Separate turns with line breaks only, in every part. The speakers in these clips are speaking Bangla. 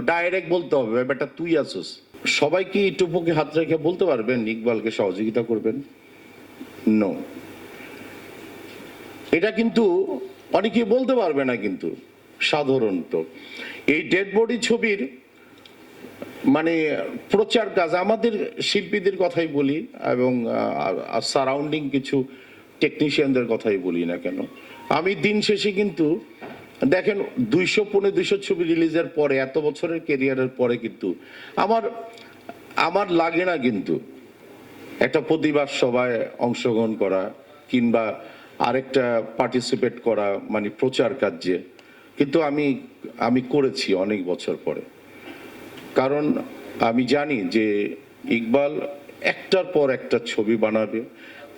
ডাইরেক্ট বলতে হবে ব্যাপারটা তুই আসোস। সবাই কি টুপুকে হাত রেখে বলতে পারবেন ইকবালকে সহযোগিতা করবেন? নো। এটা কিন্তু অনেকে বলতে পারবে না। কিন্তু সাধারণত এই ডেড বডি ছবির মানে প্রচার কাজ আমাদের শিল্পীদের কথাই বলি এবং সারাউন্ডিং কিছু টেকনিশিয়ানদের কথাই বলি না কেন, আমি দিন শেষে কিন্তু দেখেন 200 ছবি রিলিজের পরে এত বছরের ক্যারিয়ারের পরে কিন্তু আমার লাগে না কিন্তু একটা প্রতিবাদ সভায় অংশগ্রহণ করা কিংবা আরেকটা পার্টিসিপেট করা মানে প্রচার কার্যে, কিন্তু আমি করেছি অনেক বছর পরে। কারণ আমি জানি যে ইকবাল একটার পর একটা ছবি বানাবে,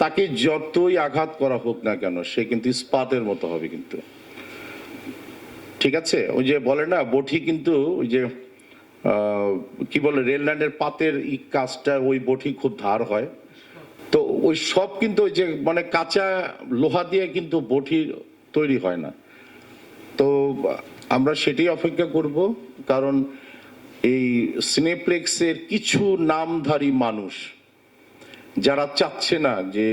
তাকে যতই আঘাত করা হোক না কেন সে কিন্তু ইস্পাতের মতো হবে কিন্তু। ঠিক আছে, ওই যে বলে না বঠি কিন্তু ওই যে কি বলে রেললাইনের পাতের কাজটা ওই বঠি খুব ধার হয়, তো ওই সব কিন্তু ওই যে মানে কাঁচা লোহা দিয়ে কিন্তু বঠি তৈরি হয় না। তো আমরা সেটাই অপেক্ষা করব, কারণ এই সিনেপ্লেক্সের কিছু নামধারী মানুষ যারা চাচ্ছে না যে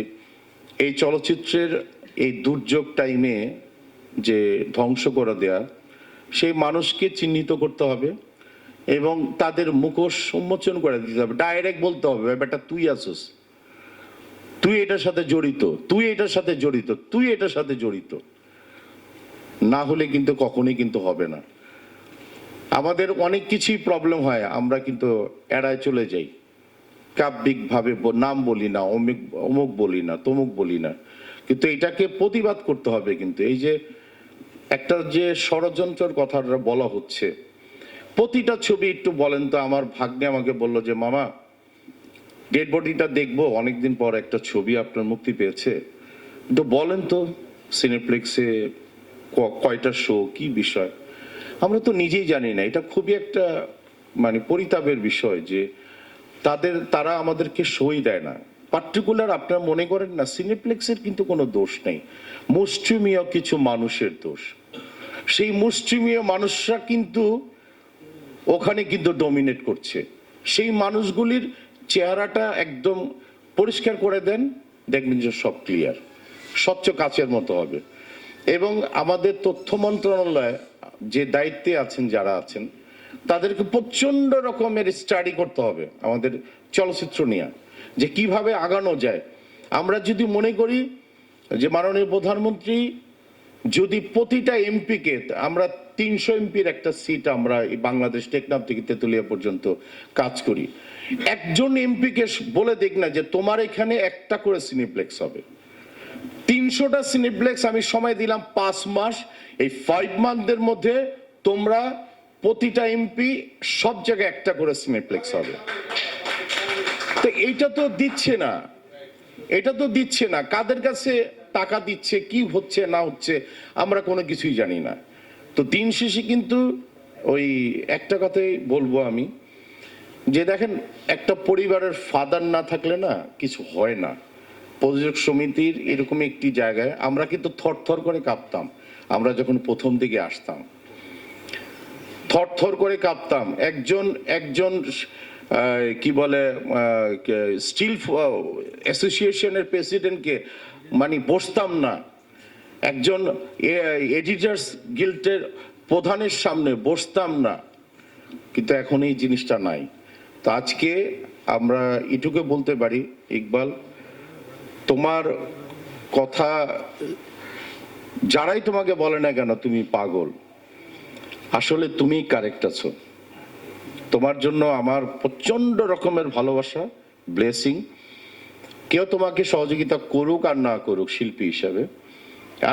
এই চলচ্চিত্রের এই দুর্যোগ টাইমে যে ধ্বংস করে দেয়া, সেই মানুষকে চিহ্নিত করতে হবে এবং তাদের মুখোশ উন্মোচন করে দিতে হবে। ডাইরেক্ট বলতে হবে ব্যাপারটা তুই আসোস, তুই এটার সাথে জড়িত, তুই এটার সাথে জড়িত, তুই এটার সাথে জড়িত। না হলে কিন্তু কখনোই কিন্তু হবে না। আমাদের অনেক কিছুই প্রবলেম হয়, আমরা কিন্তু এড়ায় চলে যাই, কাব্যিক ভাবে নাম বলি না, অমুক বলি না, তমুক বলি না, কিন্তু এটাকে প্রতিবাদ করতে হবে। কিন্তু এই যে একটা যে ষড়যন্ত্রের কথাটা বলা হচ্ছে, প্রতিটা ছবি একটু বলেন তো, আমার ভাগ্নে আমাকে বলল যে মামা ডেড বডিটা দেখবো, অনেকদিন পর একটা ছবি আপনার মুক্তি পেয়েছে, তো বলেন তো সিনেপ্লেক্সে কয়টা শো, কি বিষয়, আমরা তো নিজেই জানি না। এটা খুবই একটা মানে পরিতাপের বিষয় যে তারা আমাদেরকে শোই দেয় না। পার্টিকুলার আপনারা মনে করেন না সিনেপ্লেক্সের কিন্তু কোনো দোষ নেই, মুষ্টিমেয় কিছু মানুষের দোষ। সেই মুষ্টিমেয় মানুষরা কিন্তু ওখানে কিন্তু ডমিনেট করছে। সেই মানুষগুলির চেহারাটা একদম পরিষ্কার করে দেন, দেখবেন যে সব ক্লিয়ার, স্বচ্ছ কাচের মতো হবে। এবং আমাদের তথ্য মন্ত্রণালয় যে দায়িত্বে আছেন, যারা আছেন, তাদেরকে প্রচন্ড রকমের স্টাডি করতে হবে আমাদের চলচ্চিত্র নিয়ে, যে কিভাবে আগানো যায়। আমরা যদি মনে করি যে মাননীয় প্রধানমন্ত্রী যদি প্রতিটা এমপিকে, আমরা 300 এমপির একটা সিট আমরা এই বাংলাদেশ টেকনাফ থেকে তেতুলিয়া পর্যন্ত কাজ করি, একজন এমপিকে বলে দেখ না যে তোমার এখানে একটা করে সিনেপ্লেক্স হবে। 300টা সিনেপ্লেক্স আমি সময় দিলাম 5 মাস, এই 5 মান্থের মধ্যে তোমরা প্রতিটা এমপি সব জায়গায় একটা করে সিনেপ্লেক্স হবে। তো এইটা তো দিচ্ছে না, এটা তো দিচ্ছে না। কাদের কাছে টাকা দিচ্ছে, কি হচ্ছে না হচ্ছে আমরা কোনো কিছুই জানি না। তো দিন শেষে কিন্তু ওই একটা কথাই বলবো আমি, যে দেখেন একটা পরিবারের ফাদার না থাকলে না কিছু হয় না। প্রযোজক সমিতির এরকম একটি জায়গায় আমরা কিন্তু থরথর করে কাঁপতাম। আমরা যখন প্রথম দিকে আসতাম থরথর করে কাঁপতাম। একজন কি বলে স্টিল অ্যাসোসিয়েশনের প্রেসিডেন্টকে মানে বসতাম না, একজন এডিটার্স গিল্ডের প্রধানের সামনে বসতাম না। কিন্তু এখন এই জিনিসটা নাই। তো আজকে আমরা এটুকু বলতে পারি, ইকবাল তোমার কথা যারাই তোমাকে বলে না কেন তুমি পাগল, আসলে তুমি কারেক্ট আছো। তোমার জন্য আমার প্রচন্ড রকমের ভালোবাসা, ব্লেসিং। কেউ তোমাকে সহযোগিতা করুক আর না করুক, শিল্পী হিসাবে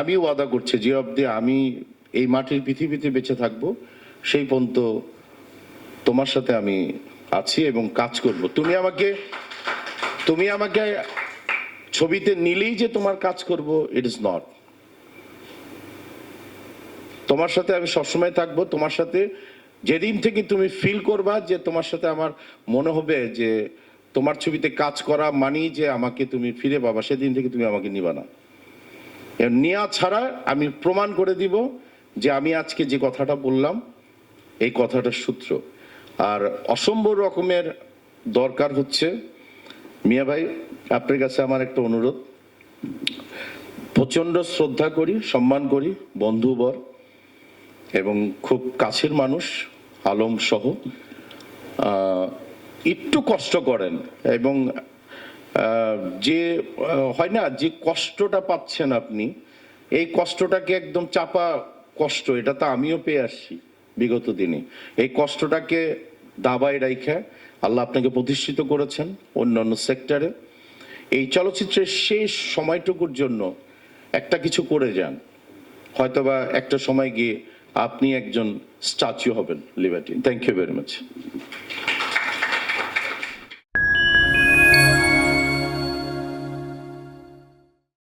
আমি ওয়াদা করছি যে অবধি আমি এই মাটির পৃথিবীতে বেঁচে থাকবো সেই পর্যন্ত তোমার সাথে আমি আছি এবং কাজ করব। তুমি আমাকে ছবিতে নিলেই যে তোমার কাজ করব, ইট ইজ নট। তোমার সাথে আমি সবসময় থাকবো। তোমার সাথে যেদিন থেকে তুমি ফিল করবা যে তোমার সাথে আমার মনে হবে যে তোমার ছবিতে কাজ করা মানেই যে আমাকে তুমি ফিরে পাবা, সেদিন থেকে তুমি আমাকে নিবা না। নেওয়া ছাড়া আমি প্রমাণ করে দিব যে আমি আজকে যে কথাটা বললাম এই কথাটার সূত্র। আর অসম্ভব রকমের দরকার হচ্ছে, মিয়া ভাই আপনার কাছে আমার একটা অনুরোধ, প্রচন্ড শ্রদ্ধা করি, সম্মান করি, বন্ধুবর এবং খুব কাছের মানুষ আলম সহ, একটু কষ্ট করেন এবং যে হয় না যে কষ্টটা পাচ্ছেন আপনি, এই কষ্টটাকে একদম চাপা কষ্ট, এটা তো আমিও পেয়ে আসছি বিগত দিনে। এই কষ্টটাকে দাবায় রাইখা আল্লাহ আপনাকে প্রতিষ্ঠিত করেছেন অন্যান্য সেক্টরে। এই চলচ্চিত্রের শেষ সময়টুকুর জন্য একটা কিছু করে যান, হয়তোবা একটা সময় গিয়ে আপনি একজন স্ট্যাচু হবেন liberty. Thank you very much.